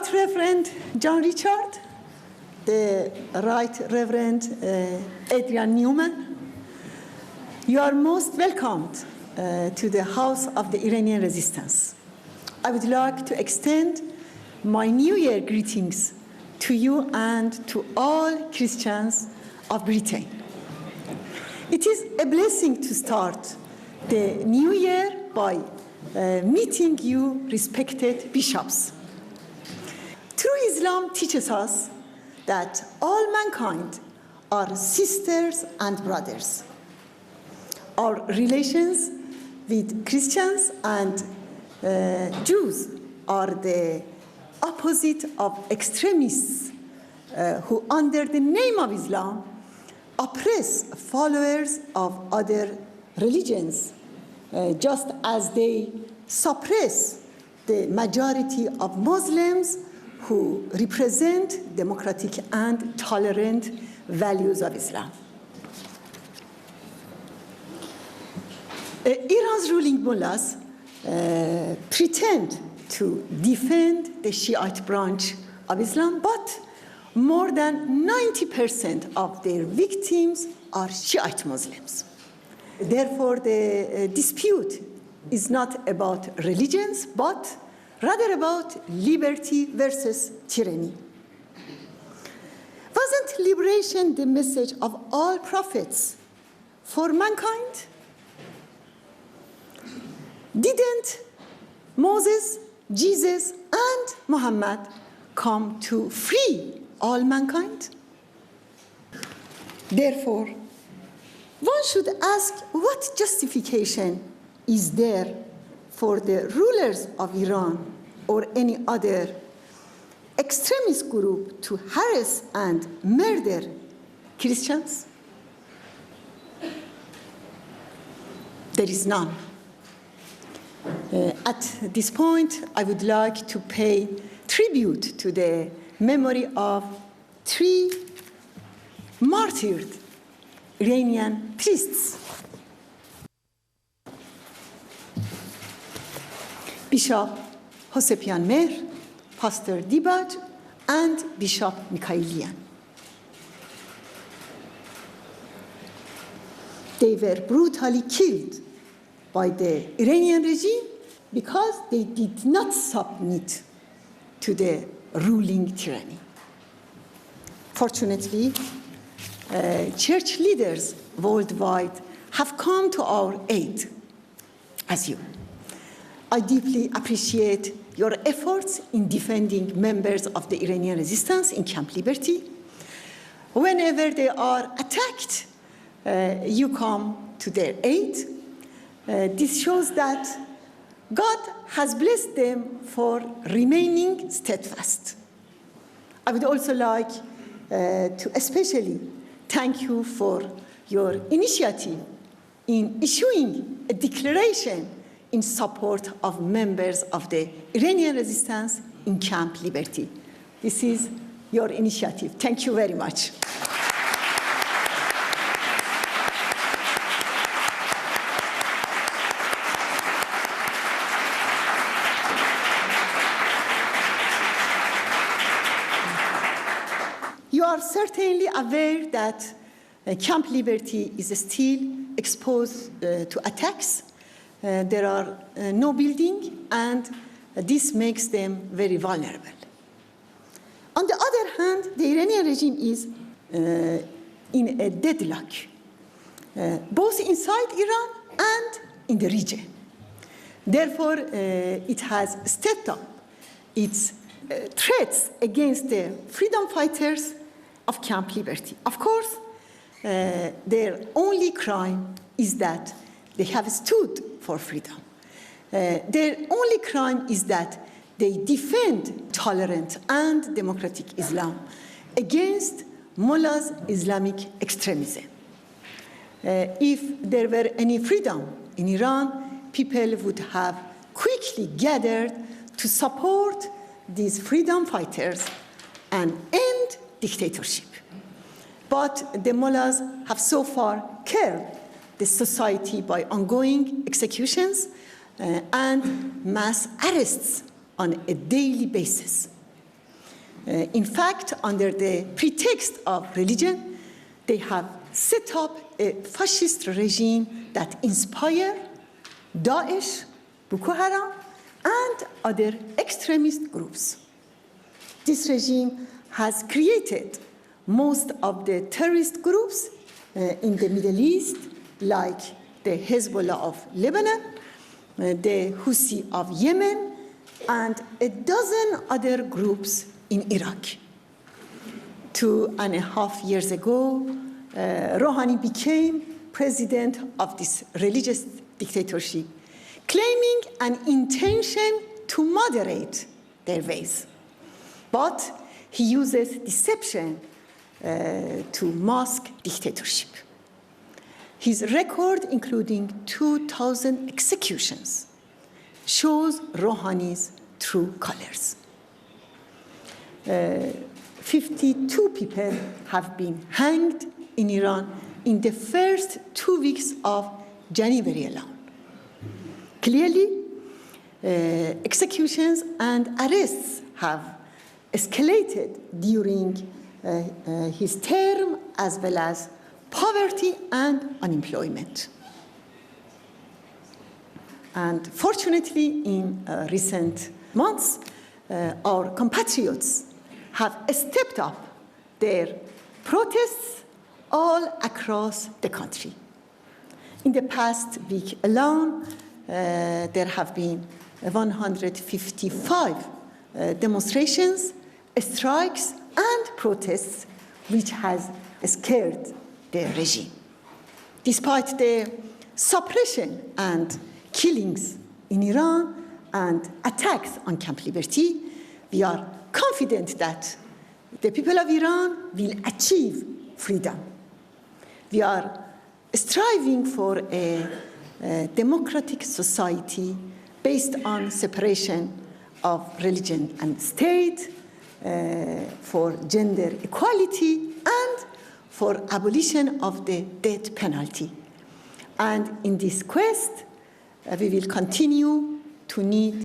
Right Reverend John Richard, the Right Reverend Adrian Newman, you are most welcomed to the House of the Iranian Resistance. I would like to extend my New Year greetings to you and to all Christians of Britain. It is a blessing to start the new year by meeting you, respected bishops. True Islam teaches us that all mankind are sisters and brothers. Our relations with Christians and Jews are the opposite of extremists who, under the name of Islam, oppress followers of other religions, just as they suppress the majority of Muslims who represent democratic and tolerant values of Islam. Iran's ruling mullahs pretend to defend the Shiite branch of Islam, but more than 90% of their victims are Shiite Muslims. Therefore, the dispute is not about religions, but rather about liberty versus tyranny. Wasn't liberation the message of all prophets for mankind? Didn't Moses, Jesus, and Muhammad come to free all mankind? Therefore, one should ask what justification is there for the rulers of Iran or any other extremist group to harass and murder Christians? There is none. At this point, I would like to pay tribute to the memory of 3 martyred Iranian priests. Bishop Hosepian Mehr, Pastor Dibaj, and Bishop Mikhailian. They were brutally killed by the Iranian regime because they did not submit to the ruling tyranny. Fortunately, church leaders worldwide have come to our aid, as you. I deeply appreciate your efforts in defending members of the Iranian resistance in Camp Liberty. Whenever they are attacked, you come to their aid. This shows that God has blessed them for remaining steadfast. I would also like to especially thank you for your initiative in issuing a declaration in support of members of the Iranian resistance in Camp Liberty. This is your initiative. Thank you very much. You are certainly aware that Camp Liberty is still exposed to attacks. There are no buildings, and this makes them very vulnerable. On the other hand, the Iranian regime is in a deadlock, both inside Iran and in the region. Therefore, it has stepped up its threats against the freedom fighters of Camp Liberty. Of course, their only crime is that they have stood for freedom. Their only crime is that they defend tolerant and democratic Islam against mullahs' Islamic extremism. If there were any freedom in Iran, people would have quickly gathered to support these freedom fighters and end dictatorship. But the mullahs have so far curbed the society by ongoing executions and mass arrests on a daily basis. In fact, under the pretext of religion, they have set up a fascist regime that inspired Daesh, Boko Haram, and other extremist groups. This regime has created most of the terrorist groups in the Middle East, like the Hezbollah of Lebanon, the Houthi of Yemen, and a dozen other groups in Iraq. 2.5 years ago, Rouhani became president of this religious dictatorship, claiming an intention to moderate their ways. But he uses deception to mask dictatorship. His record, including 2,000 executions, shows Rouhani's true colors. 52 people have been hanged in Iran in the first 2 weeks of January alone. Clearly, executions and arrests have escalated during his term, as well as poverty and unemployment. And fortunately, in recent months, our compatriots have stepped up their protests all across the country. In the past week alone, there have been 155 demonstrations, strikes, and protests, which has scared the regime. Despite the suppression and killings in Iran and attacks on Camp Liberty, we are confident that the people of Iran will achieve freedom. We are striving for a democratic society based on separation of religion and state, for gender equality, and for abolition of the death penalty. And in this quest, we will continue to need